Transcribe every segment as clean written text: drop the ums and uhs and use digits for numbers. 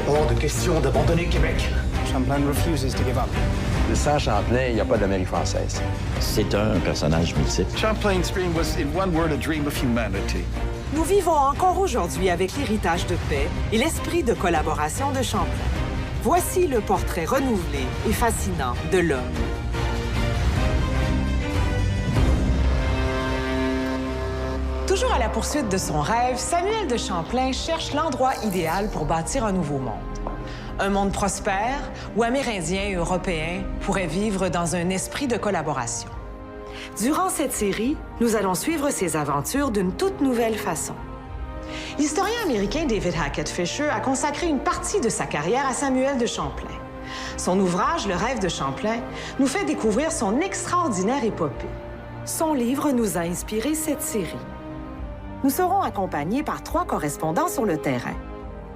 hors de question d'abandonner Québec. Champlain refuses to give up. Sans Champlain, il n'y a pas d'Amérique française. C'est un personnage mythique. Champlain's dream was, in one word, a dream of humanity. Nous vivons encore aujourd'hui avec l'héritage de paix et l'esprit de collaboration de Champlain. Voici le portrait renouvelé et fascinant de l'homme. Toujours à la poursuite de son rêve, Samuel de Champlain cherche l'endroit idéal pour bâtir un nouveau monde. Un monde prospère où Amérindiens et Européens pourraient vivre dans un esprit de collaboration. Durant cette série, nous allons suivre ses aventures d'une toute nouvelle façon. L'historien américain David Hackett Fisher a consacré une partie de sa carrière à Samuel de Champlain. Son ouvrage, Le rêve de Champlain, nous fait découvrir son extraordinaire épopée. Son livre nous a inspiré cette série. Nous serons accompagnés par 3 correspondants sur le terrain.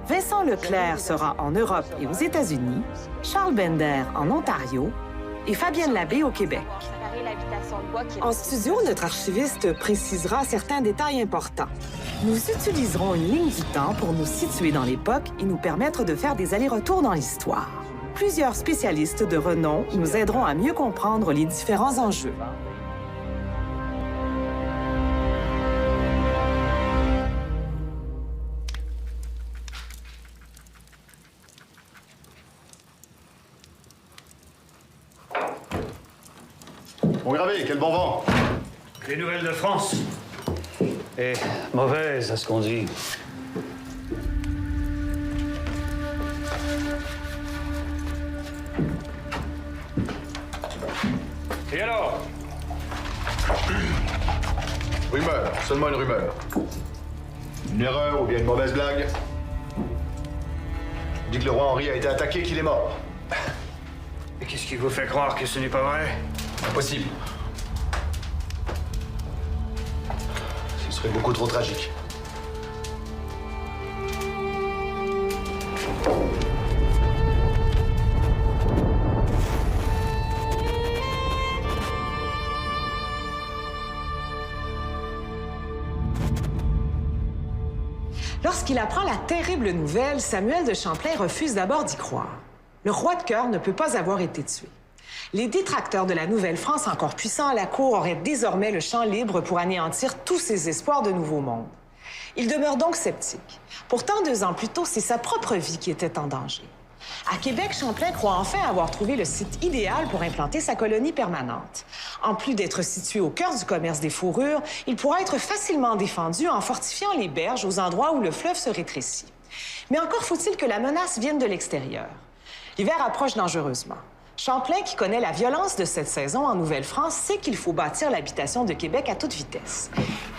Vincent Leclerc sera en Europe et aux États-Unis, Charles Bender en Ontario et Fabienne Labbé au Québec. En studio, notre archiviste précisera certains détails importants. Nous utiliserons une ligne du temps pour nous situer dans l'époque et nous permettre de faire des allers-retours dans l'histoire. Plusieurs spécialistes de renom nous aideront à mieux comprendre les différents enjeux. Bon gravé, quel bon vent! Les nouvelles de France. Et mauvaise, à ce qu'on dit. Et alors? Rumeur, seulement une rumeur. Une erreur ou bien une mauvaise blague? On dit que le roi Henri a été attaqué, qu'il est mort. Et qu'est-ce qui vous fait croire que ce n'est pas vrai? Impossible. Ce serait beaucoup trop tragique. Lorsqu'il apprend la terrible nouvelle, Samuel de Champlain refuse d'abord d'y croire. Le roi de cœur ne peut pas avoir été tué. Les détracteurs de la Nouvelle-France, encore puissants à la cour, auraient désormais le champ libre pour anéantir tous ses espoirs de nouveau monde. Il demeure donc sceptique. Pourtant, 2 ans plus tôt, c'est sa propre vie qui était en danger. À Québec, Champlain croit enfin avoir trouvé le site idéal pour implanter sa colonie permanente. En plus d'être situé au cœur du commerce des fourrures, il pourra être facilement défendu en fortifiant les berges aux endroits où le fleuve se rétrécit. Mais encore faut-il que la menace vienne de l'extérieur. L'hiver approche dangereusement. Champlain, qui connaît la violence de cette saison en Nouvelle-France, sait qu'il faut bâtir l'habitation de Québec à toute vitesse.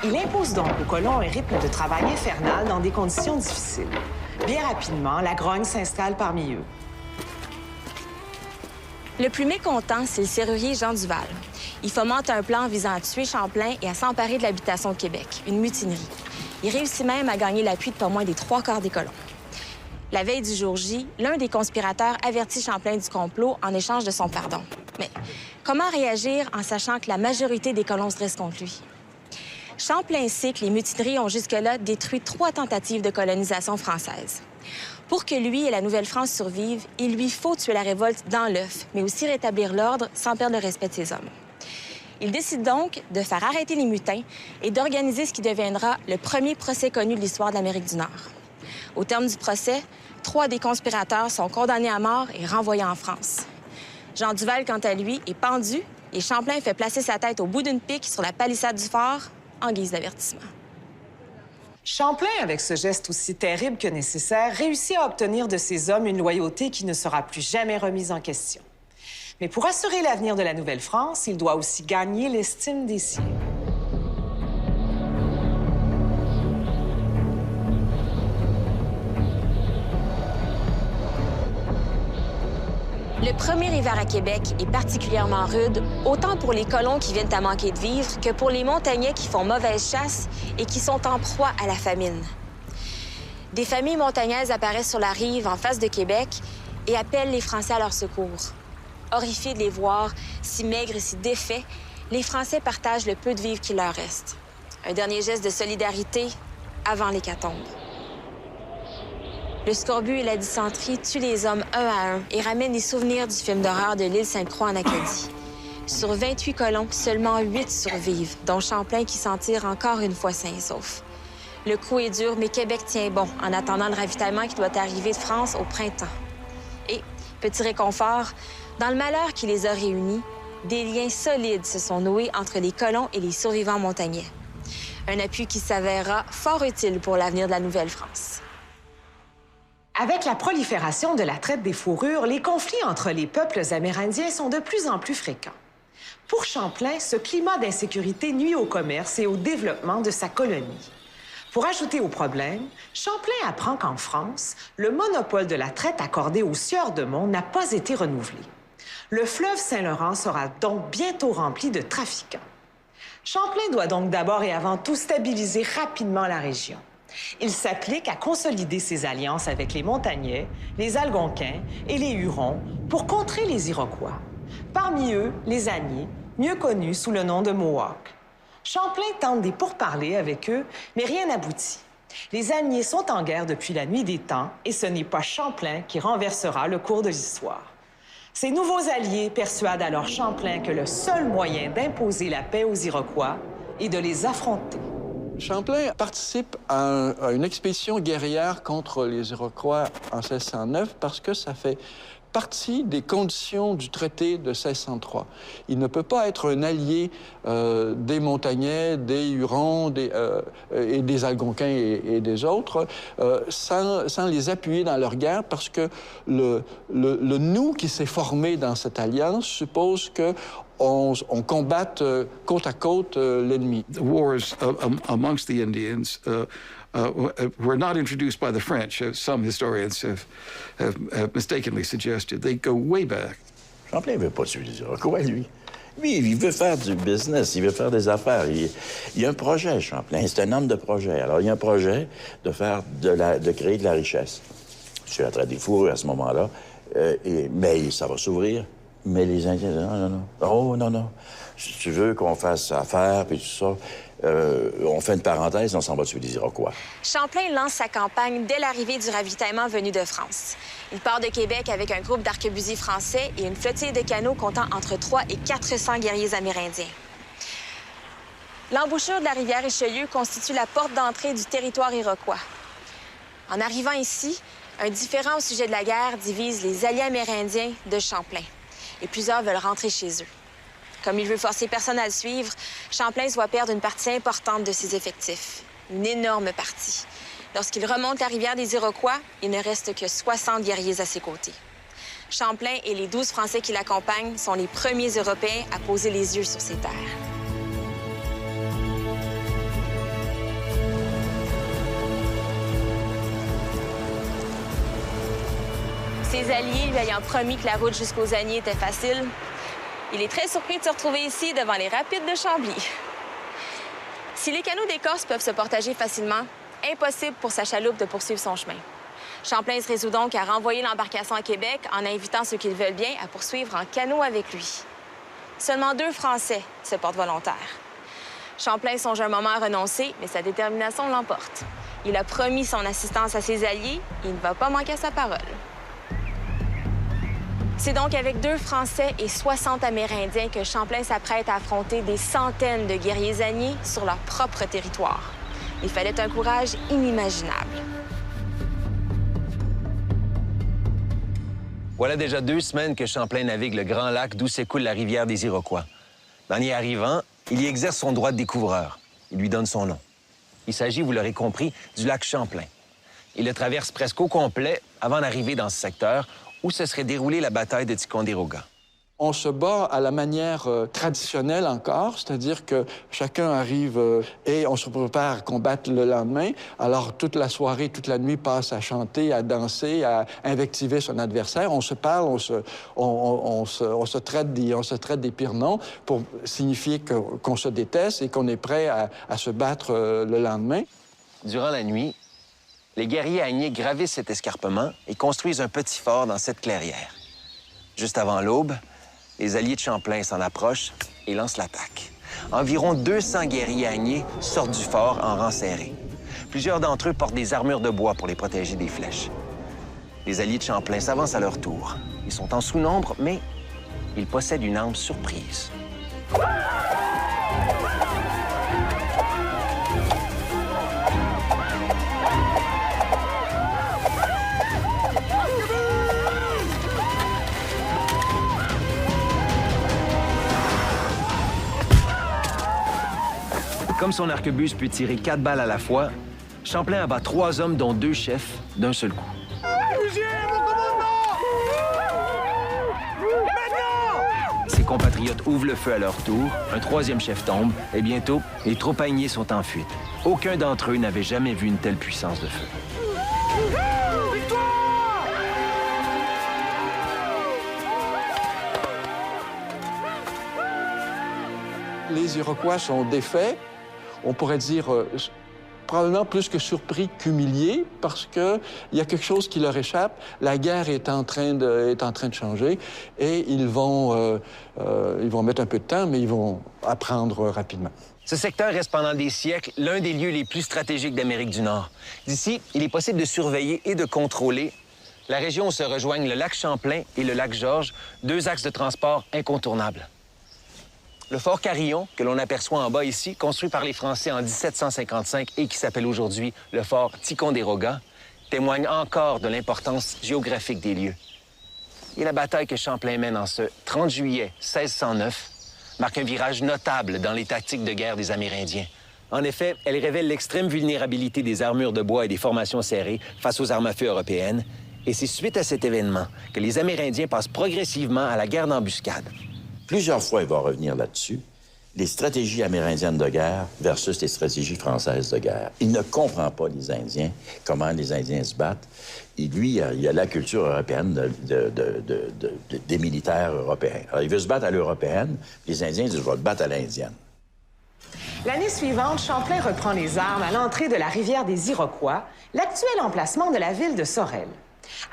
Il impose donc aux colons un rythme de travail infernal dans des conditions difficiles. Bien rapidement, la grogne s'installe parmi eux. Le plus mécontent, c'est le serrurier Jean Duval. Il fomente un plan visant à tuer Champlain et à s'emparer de l'habitation de Québec, une mutinerie. Il réussit même à gagner l'appui de pas moins des 3/4 des colons. La veille du jour J, l'un des conspirateurs avertit Champlain du complot en échange de son pardon. Mais comment réagir en sachant que la majorité des colons se dressent contre lui? Champlain sait que les mutineries ont jusque-là détruit 3 tentatives de colonisation française. Pour que lui et la Nouvelle-France survivent, il lui faut tuer la révolte dans l'œuf, mais aussi rétablir l'ordre sans perdre le respect de ses hommes. Il décide donc de faire arrêter les mutins et d'organiser ce qui deviendra le premier procès connu de l'histoire de l'Amérique du Nord. Au terme du procès, 3 des conspirateurs sont condamnés à mort et renvoyés en France. Jean Duval, quant à lui, est pendu et Champlain fait placer sa tête au bout d'une pique sur la palissade du fort en guise d'avertissement. Champlain, avec ce geste aussi terrible que nécessaire, réussit à obtenir de ses hommes une loyauté qui ne sera plus jamais remise en question. Mais pour assurer l'avenir de la Nouvelle-France, il doit aussi gagner l'estime des siens. Le premier hiver à Québec est particulièrement rude, autant pour les colons qui viennent à manquer de vivre que pour les montagnais qui font mauvaise chasse et qui sont en proie à la famine. Des familles montagnaises apparaissent sur la rive en face de Québec et appellent les Français à leur secours. Horrifiés de les voir si maigres et si défaits, les Français partagent le peu de vivres qui leur reste. Un dernier geste de solidarité avant l'hécatombe. Le scorbut et la dysenterie tuent les hommes un à un et ramènent les souvenirs du film d'horreur de l'île Sainte-Croix en Acadie. Sur 28 colons, seulement 8 survivent, dont Champlain qui s'en tire encore une fois sain et sauf. Le coup est dur, mais Québec tient bon en attendant le ravitaillement qui doit arriver de France au printemps. Et, petit réconfort, dans le malheur qui les a réunis, des liens solides se sont noués entre les colons et les survivants montagnais. Un appui qui s'avérera fort utile pour l'avenir de la Nouvelle-France. Avec la prolifération de la traite des fourrures, les conflits entre les peuples amérindiens sont de plus en plus fréquents. Pour Champlain, ce climat d'insécurité nuit au commerce et au développement de sa colonie. Pour ajouter au problème, Champlain apprend qu'en France, le monopole de la traite accordé aux sieurs de Mont n'a pas été renouvelé. Le fleuve Saint-Laurent sera donc bientôt rempli de trafiquants. Champlain doit donc d'abord et avant tout stabiliser rapidement la région. Il s'applique à consolider ses alliances avec les Montagnais, les Algonquins et les Hurons pour contrer les Iroquois. Parmi eux, les Agnies, mieux connus sous le nom de Mohawks. Champlain tente des pourparlers avec eux, mais rien n'aboutit. Les Agniers sont en guerre depuis la nuit des temps et ce n'est pas Champlain qui renversera le cours de l'histoire. Ces nouveaux alliés persuadent alors Champlain que le seul moyen d'imposer la paix aux Iroquois est de les affronter. Champlain participe à une expédition guerrière contre les Iroquois en 1609 parce que ça fait partie des conditions du traité de 1603. Il ne peut pas être un allié des Montagnais, des Hurons et des Algonquins et des autres sans les appuyer dans leur guerre parce que le nous qui s'est formé dans cette alliance suppose que on combatte côte à côte l'ennemi. The wars amongst the Indians were not introduced by the French, as some historians have mistakenly suggested. They go way back. Champlain ne veut pas tuer les Iroquois, lui. Lui, il veut faire du business, il veut faire des affaires. Il y a un projet, Champlain. C'est un homme de projet. Alors, il y a un projet de créer de la richesse. C'est la traite des fourrures à ce moment-là. Mais ça va s'ouvrir. Mais les Indiens disent non. Oh, non. Si tu veux qu'on fasse affaire, puis tout ça, on fait une parenthèse, on s'en va tuer les Iroquois. Champlain lance sa campagne dès l'arrivée du ravitaillement venu de France. Il part de Québec avec un groupe d'arquebusiers français et une flottille de canots comptant entre 300 et 400 guerriers amérindiens. L'embouchure de la rivière Richelieu constitue la porte d'entrée du territoire iroquois. En arrivant ici, un différend au sujet de la guerre divise les alliés amérindiens de Champlain. Et plusieurs veulent rentrer chez eux. Comme il veut forcer personne à le suivre, Champlain se voit perdre une partie importante de ses effectifs. Une énorme partie. Lorsqu'il remonte la rivière des Iroquois, il ne reste que 60 guerriers à ses côtés. Champlain et les 12 Français qui l'accompagnent sont les premiers Européens à poser les yeux sur ces terres. Ses alliés lui ayant promis que la route jusqu'aux Agnies était facile, il est très surpris de se retrouver ici devant les rapides de Chambly. Si les canots d'écorce peuvent se portager facilement, impossible pour sa chaloupe de poursuivre son chemin. Champlain se résout donc à renvoyer l'embarcation à Québec en invitant ceux qui le veulent bien à poursuivre en canot avec lui. Seulement 2 Français se portent volontaires. Champlain songe un moment à renoncer, mais sa détermination l'emporte. Il a promis son assistance à ses alliés et il ne va pas manquer à sa parole. C'est donc avec 2 Français et 60 Amérindiens que Champlain s'apprête à affronter des centaines de guerriers agniers sur leur propre territoire. Il fallait un courage inimaginable. Voilà déjà 2 semaines que Champlain navigue le grand lac d'où s'écoule la rivière des Iroquois. En y arrivant, il y exerce son droit de découvreur. Il lui donne son nom. Il s'agit, vous l'aurez compris, du lac Champlain. Il le traverse presque au complet avant d'arriver dans ce secteur où se serait déroulée la bataille de Ticonderoga. On se bat à la manière traditionnelle encore, c'est-à-dire que chacun arrive et on se prépare à combattre le lendemain. Alors, toute la soirée, toute la nuit passe à chanter, à danser, à invectiver son adversaire. On se parle, on se traite des pires noms pour signifier qu'on se déteste et qu'on est prêt à se battre le lendemain. Durant la nuit, les guerriers agniers gravissent cet escarpement et construisent un petit fort dans cette clairière. Juste avant l'aube, les alliés de Champlain s'en approchent et lancent l'attaque. Environ 200 guerriers agniers sortent du fort en rang serré. Plusieurs d'entre eux portent des armures de bois pour les protéger des flèches. les alliés de Champlain s'avancent à leur tour. Ils sont en sous-nombre, mais ils possèdent une arme surprise. Comme son arquebuse peut tirer 4 balles à la fois, Champlain abat 3 hommes, dont 2 chefs, d'un seul coup. Ses compatriotes ouvrent le feu à leur tour, un 3e chef tombe, et bientôt, les troupes alignées sont en fuite. Aucun d'entre eux n'avait jamais vu une telle puissance de feu. Les Iroquois sont défaits. On pourrait dire probablement plus que surpris qu'humiliés parce qu'il y a quelque chose qui leur échappe. La guerre est en train de changer et ils vont mettre un peu de temps, mais ils vont apprendre rapidement. Ce secteur reste pendant des siècles l'un des lieux les plus stratégiques d'Amérique du Nord. D'ici, il est possible de surveiller et de contrôler la région où se rejoignent le lac Champlain et le lac Georges, 2 axes de transport incontournables. Le fort Carillon, que l'on aperçoit en bas ici, construit par les Français en 1755 et qui s'appelle aujourd'hui le fort Ticonderoga, témoigne encore de l'importance géographique des lieux. Et la bataille que Champlain mène en ce 30 juillet 1609 marque un virage notable dans les tactiques de guerre des Amérindiens. En effet, elle révèle l'extrême vulnérabilité des armures de bois et des formations serrées face aux armes à feu européennes. Et c'est suite à cet événement que les Amérindiens passent progressivement à la guerre d'embuscade. Plusieurs fois, il va revenir là-dessus. Les stratégies amérindiennes de guerre versus les stratégies françaises de guerre. Il ne comprend pas, les Indiens, comment les Indiens se battent. Et lui, il a la culture européenne des militaires européens. Alors, il veut se battre à l'européenne. Les Indiens disent, je vais te battre à l'indienne. L'année suivante, Champlain reprend les armes à l'entrée de la rivière des Iroquois, l'actuel emplacement de la ville de Sorel.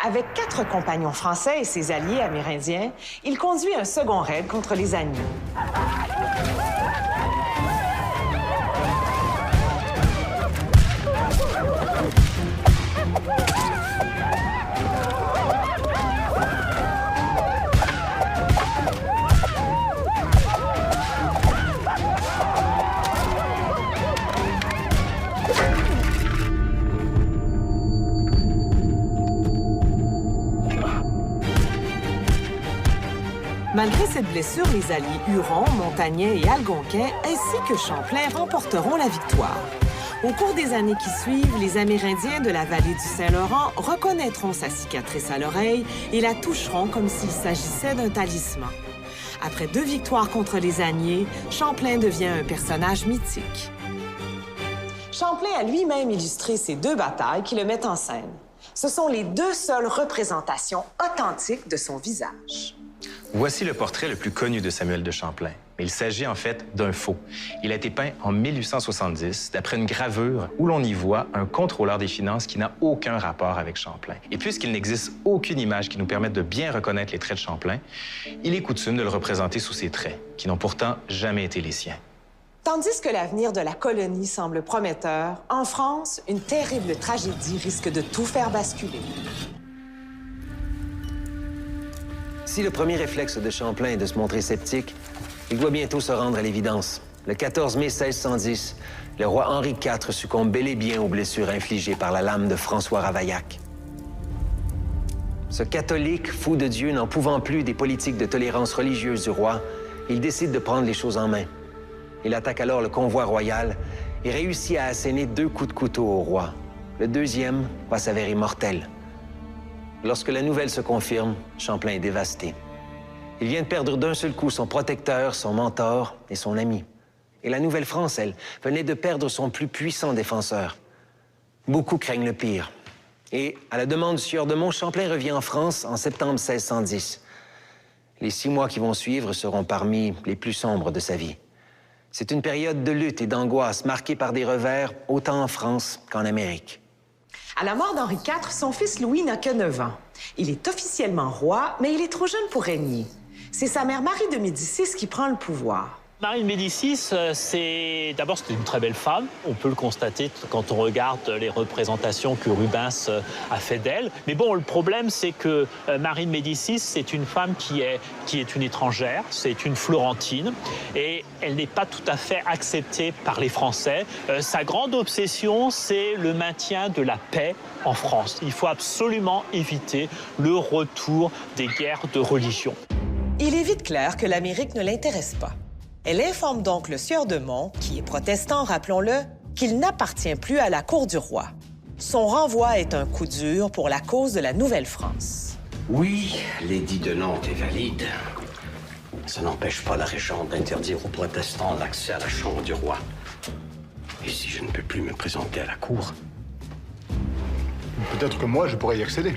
Avec 4 compagnons français et ses alliés amérindiens, il conduit un second raid contre les Agneaux. Malgré cette blessure, les alliés Hurons, Montagnais et Algonquins, ainsi que Champlain, remporteront la victoire. Au cours des années qui suivent, les Amérindiens de la vallée du Saint-Laurent reconnaîtront sa cicatrice à l'oreille et la toucheront comme s'il s'agissait d'un talisman. Après 2 victoires contre les Agniers, Champlain devient un personnage mythique. Champlain a lui-même illustré ces 2 batailles qui le mettent en scène. Ce sont les 2 seules représentations authentiques de son visage. Voici le portrait le plus connu de Samuel de Champlain. Mais il s'agit en fait d'un faux. Il a été peint en 1870 d'après une gravure où l'on y voit un contrôleur des finances qui n'a aucun rapport avec Champlain. Et puisqu'il n'existe aucune image qui nous permette de bien reconnaître les traits de Champlain, il est coutume de le représenter sous ces traits, qui n'ont pourtant jamais été les siens. Tandis que l'avenir de la colonie semble prometteur, en France, une terrible tragédie risque de tout faire basculer. Si le premier réflexe de Champlain est de se montrer sceptique, il doit bientôt se rendre à l'évidence. Le 14 mai 1610, le roi Henri IV succombe bel et bien aux blessures infligées par la lame de François Ravaillac. Ce catholique, fou de Dieu, n'en pouvant plus des politiques de tolérance religieuse du roi, il décide de prendre les choses en main. Il attaque alors le convoi royal et réussit à asséner 2 coups de couteau au roi. Le 2e va s'avérer mortel. Lorsque la nouvelle se confirme, Champlain est dévasté. Il vient de perdre d'un seul coup son protecteur, son mentor et son ami. Et la Nouvelle-France, elle, venait de perdre son plus puissant défenseur. Beaucoup craignent le pire. Et, à la demande du sieur de Mont, Champlain revient en France en septembre 1610. Les 6 mois qui vont suivre seront parmi les plus sombres de sa vie. C'est une période de lutte et d'angoisse marquée par des revers autant en France qu'en Amérique. À la mort d'Henri IV, son fils Louis n'a que 9 ans. Il est officiellement roi, mais il est trop jeune pour régner. C'est sa mère Marie de Médicis qui prend le pouvoir. Marie de Médicis, c'était une très belle femme. On peut le constater quand on regarde les représentations que Rubens a fait d'elle. Mais bon, le problème, c'est que Marie de Médicis, c'est une femme qui est une étrangère, c'est une Florentine, et elle n'est pas tout à fait acceptée par les Français. Sa grande obsession, c'est le maintien de la paix en France. Il faut absolument éviter le retour des guerres de religion. Il est vite clair que l'Amérique ne l'intéresse pas. Elle informe donc le sieur de Monts, qui est protestant, rappelons-le, qu'il n'appartient plus à la cour du roi. Son renvoi est un coup dur pour la cause de la Nouvelle-France. Oui, l'édit de Nantes est valide. Ça n'empêche pas la régente d'interdire aux protestants l'accès à la chambre du roi. Et si je ne peux plus me présenter à la cour? Peut-être que moi, je pourrais y accéder.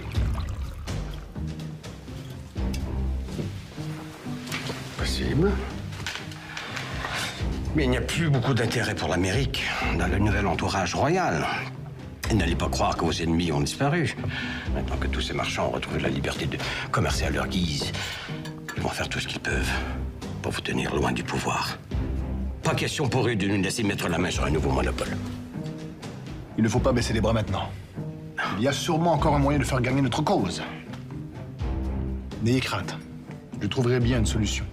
Possible. Mais il n'y a plus beaucoup d'intérêt pour l'Amérique dans le nouvel entourage royal. Et n'allez pas croire que vos ennemis ont disparu. Maintenant que tous ces marchands ont retrouvé la liberté de commercer à leur guise, ils vont faire tout ce qu'ils peuvent pour vous tenir loin du pouvoir. Pas question pour eux de nous laisser mettre la main sur un nouveau monopole. Il ne faut pas baisser les bras maintenant. Il y a sûrement encore un moyen de faire gagner notre cause. N'ayez crainte. Je trouverai bien une solution.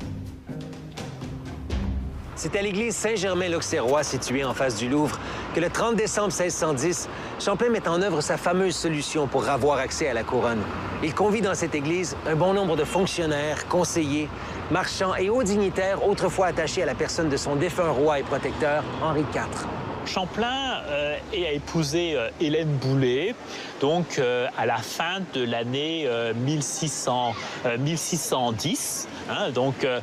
C'est à l'église Saint-Germain-l'Auxerrois, située en face du Louvre, que le 30 décembre 1610, Champlain met en œuvre sa fameuse solution pour avoir accès à la couronne. Il convie dans cette église un bon nombre de fonctionnaires, conseillers, marchands et hauts dignitaires autrefois attachés à la personne de son défunt roi et protecteur, Henri IV. Champlain a épousé Hélène Boullé, donc à la fin de l'année 1610. Hein, donc, il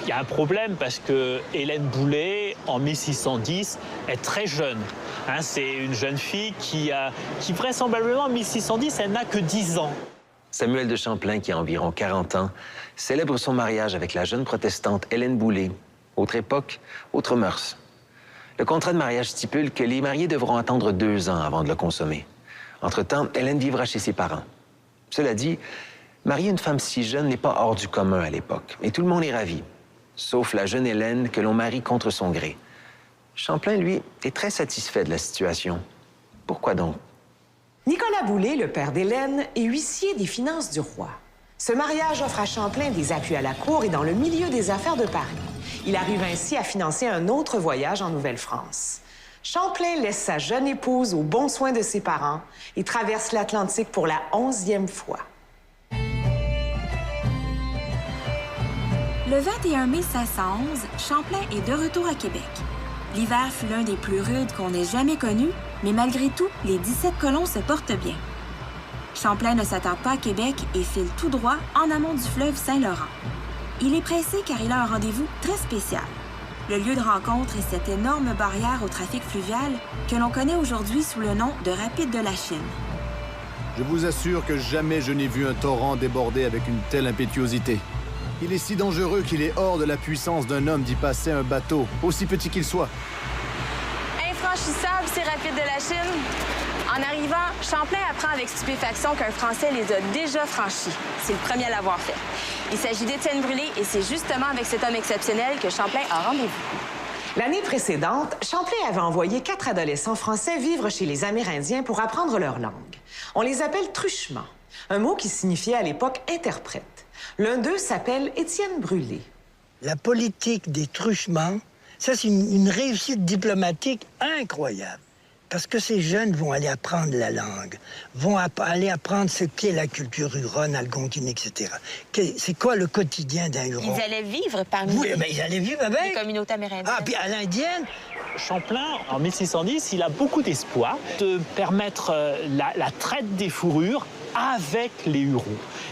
y a un problème parce que Hélène Boullé, en 1610, est très jeune. Hein, c'est une jeune fille qui vraisemblablement, en 1610, elle n'a que 10 ans. Samuel de Champlain, qui a environ 40 ans, célèbre son mariage avec la jeune protestante Hélène Boullé. Autre époque, autre mœurs. Le contrat de mariage stipule que les mariés devront attendre 2 ans avant de le consommer. Entre-temps, Hélène vivra chez ses parents. Cela dit, marier une femme si jeune n'est pas hors du commun à l'époque, et tout le monde est ravi, sauf la jeune Hélène que l'on marie contre son gré. Champlain, lui, est très satisfait de la situation. Pourquoi donc? Nicolas Boullé, le père d'Hélène, est huissier des finances du roi. Ce mariage offre à Champlain des appuis à la cour et dans le milieu des affaires de Paris. Il arrive ainsi à financer un autre voyage en Nouvelle-France. Champlain laisse sa jeune épouse aux bons soins de ses parents et traverse l'Atlantique pour la 11e fois. Le 21 mai 1611, Champlain est de retour à Québec. L'hiver fut l'un des plus rudes qu'on ait jamais connu, mais malgré tout, les 17 colons se portent bien. Champlain ne s'attarde pas à Québec et file tout droit en amont du fleuve Saint-Laurent. Il est pressé car il a un rendez-vous très spécial. Le lieu de rencontre est cette énorme barrière au trafic fluvial que l'on connaît aujourd'hui sous le nom de Rapide de la Chine. Je vous assure que jamais je n'ai vu un torrent déborder avec une telle impétuosité. Il est si dangereux qu'il est hors de la puissance d'un homme d'y passer un bateau, aussi petit qu'il soit. Infranchissable, c'est Rapide de la Chine. En arrivant, Champlain apprend avec stupéfaction qu'un Français les a déjà franchis. C'est le premier à l'avoir fait. Il s'agit d'Étienne Brûlé et c'est justement avec cet homme exceptionnel que Champlain a rendez-vous. L'année précédente, Champlain avait envoyé 4 adolescents français vivre chez les Amérindiens pour apprendre leur langue. On les appelle truchements, un mot qui signifiait à l'époque interprète. L'un d'eux s'appelle Étienne Brûlé. La politique des truchements, ça, c'est une réussite diplomatique incroyable. Parce que ces jeunes vont aller apprendre la langue, vont aller apprendre ce qu'est la culture huronne, algonquine, etc. C'est quoi le quotidien d'un Huron? Ils allaient vivre parmi ils allaient vivre avec les communautés amérindiennes. Ah, puis à l'indienne? Champlain, en 1610, il a beaucoup d'espoir de permettre la traite des fourrures avec les Hurons.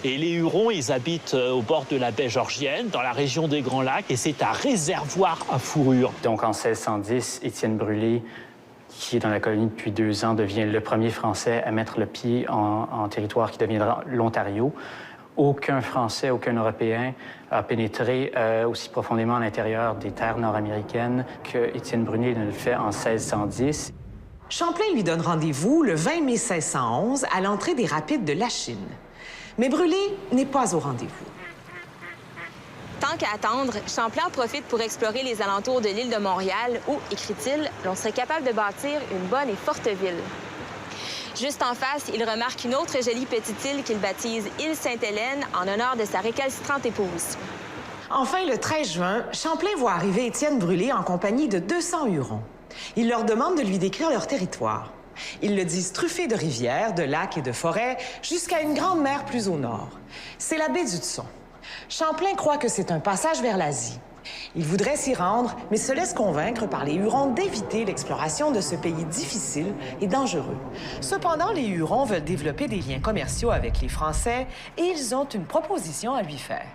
Et les Hurons, ils habitent au bord de la baie Georgienne, dans la région des Grands Lacs, et c'est un réservoir à fourrure. Donc, en 1610, Étienne Brûlé, qui est dans la colonie depuis 2 ans, devient le premier Français à mettre le pied en territoire qui deviendra l'Ontario. Aucun Français, aucun Européen a pénétré aussi profondément à l'intérieur des terres nord-américaines que Étienne Brûlé ne le fait en 1610. Champlain lui donne rendez-vous le 20 mai 1611 à l'entrée des Rapides de la Chine. Mais Brûlé n'est pas au rendez-vous. Tant Tant qu'à attendre, Champlain en profite pour explorer les alentours de l'île de Montréal où, écrit-il, l'on serait capable de bâtir une bonne et forte ville. Juste en face, il remarque une autre jolie petite île qu'il baptise île Sainte-Hélène en honneur de sa récalcitrante épouse. Enfin, le 13 juin, Champlain voit arriver Étienne Brûlé en compagnie de 200 Hurons. Il leur demande de lui décrire leur territoire. Ils le disent truffé de rivières, de lacs et de forêts, jusqu'à une grande mer plus au nord. C'est la baie d'Hudson. Champlain croit que c'est un passage vers l'Asie. Il voudrait s'y rendre, mais se laisse convaincre par les Hurons d'éviter l'exploration de ce pays difficile et dangereux. Cependant, les Hurons veulent développer des liens commerciaux avec les Français et ils ont une proposition à lui faire.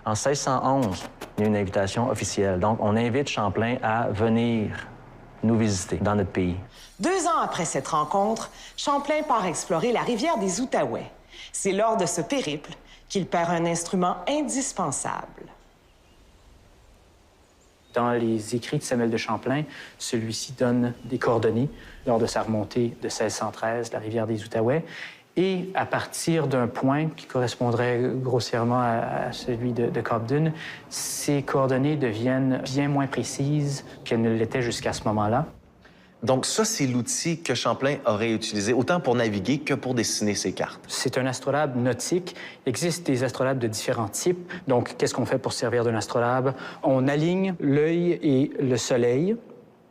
En 1611, il y a une invitation officielle. Donc, on invite Champlain à venir nous visiter dans notre pays. 2 ans après cette rencontre, Champlain part explorer la rivière des Outaouais. C'est lors de ce périple qu'il perd un instrument indispensable. Dans les écrits de Samuel de Champlain, celui-ci donne des coordonnées lors de sa remontée de 1613, la rivière des Outaouais. Et à partir d'un point qui correspondrait grossièrement à celui de Cobden, ces coordonnées deviennent bien moins précises qu'elles ne l'étaient jusqu'à ce moment-là. Donc ça, c'est l'outil que Champlain aurait utilisé autant pour naviguer que pour dessiner ses cartes. C'est un astrolabe nautique. Il existe des astrolabes de différents types. Donc, qu'est-ce qu'on fait pour se servir d'un astrolabe? On aligne l'œil et le soleil.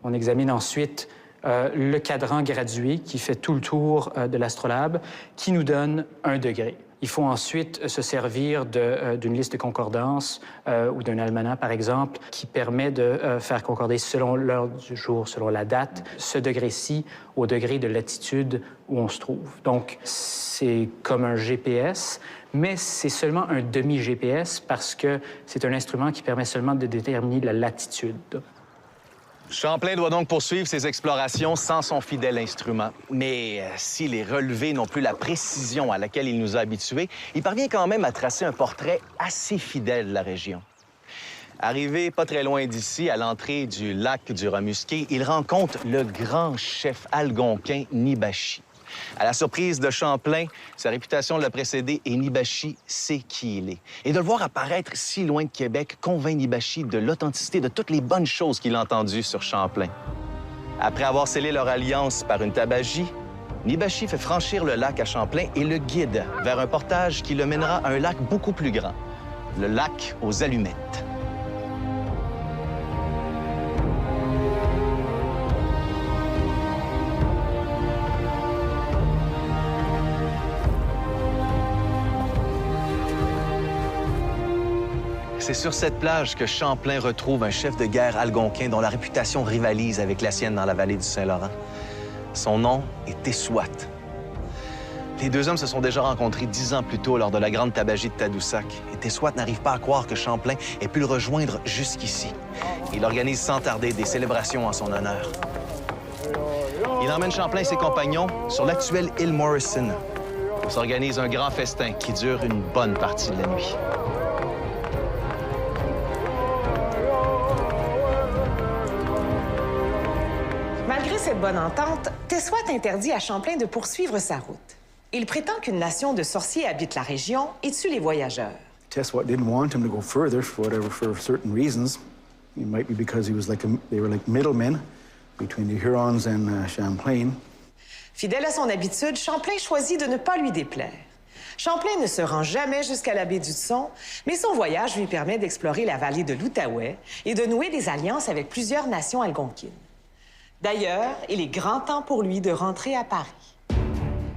On examine ensuite le cadran gradué qui fait tout le tour de l'astrolabe, qui nous donne 1 degré. Il faut ensuite se servir d'une liste de concordance ou d'un almanach, par exemple, qui permet de faire concorder selon l'heure du jour, selon la date, ce degré-ci au degré de latitude où on se trouve. Donc, c'est comme un GPS, mais c'est seulement un demi-GPS parce que c'est un instrument qui permet seulement de déterminer la latitude. Champlain doit donc poursuivre ses explorations sans son fidèle instrument. Mais si les relevés n'ont plus la précision à laquelle il nous a habitués, il parvient quand même à tracer un portrait assez fidèle de la région. Arrivé pas très loin d'ici, à l'entrée du lac du Remusqué, il rencontre le grand chef algonquin Nibashi. À la surprise de Champlain, sa réputation l'a précédé et Nibashi sait qui il est. Et de le voir apparaître si loin de Québec convainc Nibashi de l'authenticité de toutes les bonnes choses qu'il a entendues sur Champlain. Après avoir scellé leur alliance par une tabagie, Nibashi fait franchir le lac à Champlain et le guide vers un portage qui le mènera à un lac beaucoup plus grand, le lac aux Allumettes. C'est sur cette plage que Champlain retrouve un chef de guerre algonquin dont la réputation rivalise avec la sienne dans la vallée du Saint-Laurent. Son nom est Tessouat. Les 2 hommes se sont déjà rencontrés 10 ans plus tôt lors de la grande tabagie de Tadoussac. Et Tessouat n'arrive pas à croire que Champlain ait pu le rejoindre jusqu'ici. Il organise sans tarder des célébrations en son honneur. Il emmène Champlain et ses compagnons sur l'actuelle île Morrison, où s'organise un grand festin qui dure une bonne partie de la nuit. Malgré cette bonne entente, Tessouat interdit à Champlain de poursuivre sa route. Il prétend qu'une nation de sorciers habite la région et tue les voyageurs. Tessouat didn't want him to go further for certain reasons. It might be because they were like middlemen between the Hurons and Champlain. Fidèle à son habitude, Champlain choisit de ne pas lui déplaire. Champlain ne se rend jamais jusqu'à la baie d'Hudson, mais son voyage lui permet d'explorer la vallée de l'Outaouais et de nouer des alliances avec plusieurs nations algonquines. D'ailleurs, il est grand temps pour lui de rentrer à Paris.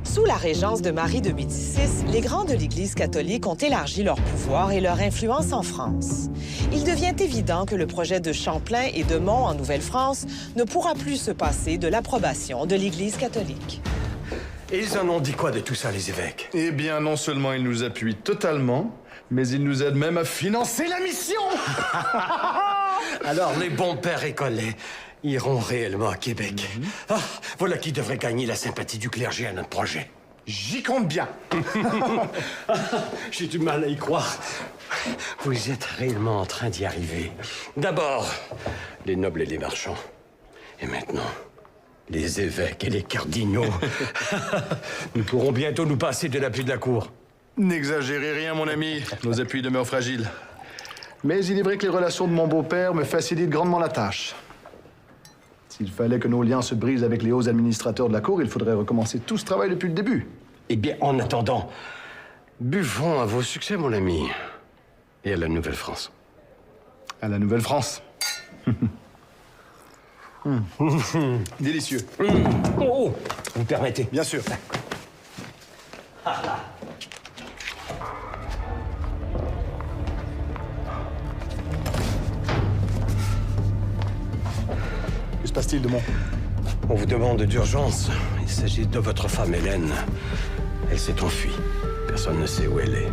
Sous la régence de Marie de Médicis, les grands de l'Église catholique ont élargi leur pouvoir et leur influence en France. Il devient évident que le projet de Champlain et de Mont en Nouvelle-France ne pourra plus se passer de l'approbation de l'Église catholique. Et ils en ont dit quoi de tout ça, les évêques? Eh bien, non seulement ils nous appuient totalement, mais ils nous aident même à financer la mission! Alors, les bons pères écolais iront réellement à Québec. Ah, voilà qui devrait gagner la sympathie du clergé à notre projet. J'y compte bien. J'ai du mal à y croire. Vous êtes réellement en train d'y arriver. D'abord, les nobles et les marchands. Et maintenant, les évêques et les cardinaux. Nous pourrons bientôt nous passer de l'appui de la cour. N'exagérez rien, mon ami. Nos appuis demeurent fragiles. Mais il est vrai que les relations de mon beau-père me facilitent grandement la tâche. S'il fallait que nos liens se brisent avec les hauts administrateurs de la Cour, il faudrait recommencer tout ce travail depuis le début. Eh bien, en attendant, buvons à vos succès, mon ami. Et à la Nouvelle-France. À la Nouvelle-France. Délicieux. Oh, vous permettez? Bien sûr. Que se passe-t-il de mon? On vous demande d'urgence. Il s'agit de votre femme, Hélène. Elle s'est enfuie. Personne ne sait où elle est.